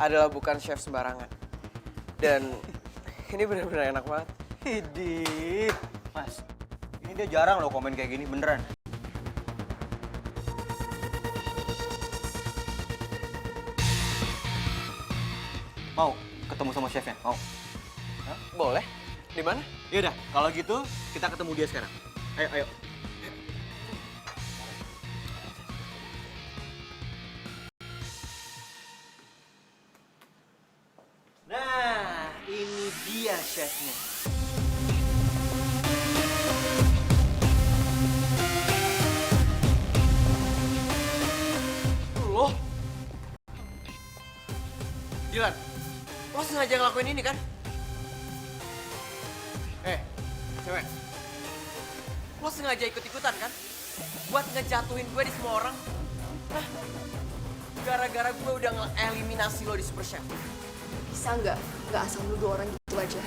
adalah bukan chef sembarangan. Dan ini benar-benar enak banget. Idih, Mas, ini dia jarang loh komen kayak gini, beneran. Mau ketemu sama chefnya? Mau? Boleh? Di mana? Yaudah, kalau gitu kita ketemu dia sekarang. Ayo, ayo. Nah, ini dia chefnya. Loh? Dilan, lo sengaja ngelakuin ini kan? Cewek. Lo sengaja ikut-ikutan kan? Buat ngejatuhin gue di semua orang. Nah, gara-gara gue udah nge-eliminasi lo di Super Chef. Bisa nggak asal nuduh orang gitu aja.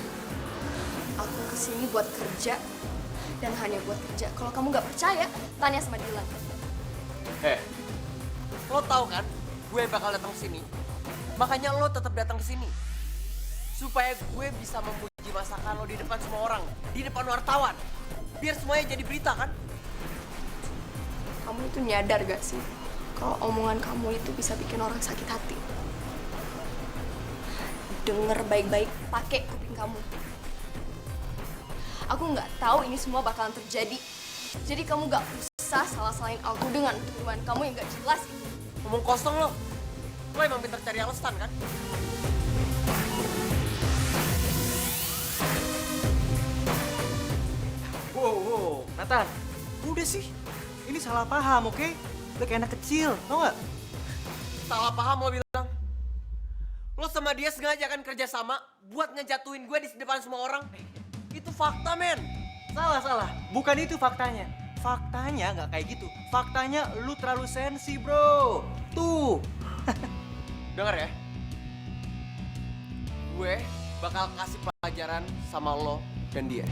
Aku kesini buat kerja dan hanya buat kerja. Kalau kamu nggak percaya, tanya sama Dilan. Lo tahu kan, gue bakal datang ke sini. Makanya lo tetap datang ke sini. Supaya gue bisa memuji masakan lo di depan semua orang, di depan wartawan. Biar semuanya jadi berita kan? Kamu itu nyadar gak sih kalau omongan kamu itu bisa bikin orang sakit hati? Denger baik-baik, pakai kuping kamu. Aku nggak tahu ini semua bakalan terjadi. Jadi kamu nggak usah salah-salahin aku dengan tuduhan kamu yang nggak jelas itu. Ngomong kosong lo. Lo emang pintar cari alasan kan? Wow, Nathan, udah sih. Ini salah paham, oke? Udah kayak anak kecil, tau gak? Salah paham lo bilang. Lo sama dia sengaja kan kerja sama buat ngejatuhin gue di depan semua orang. Itu fakta, men. Salah. Bukan itu faktanya. Faktanya nggak kayak gitu. Faktanya lu terlalu sensi, bro. Tuh. Dengar ya. Gue bakal kasih pelajaran sama lo dan dia.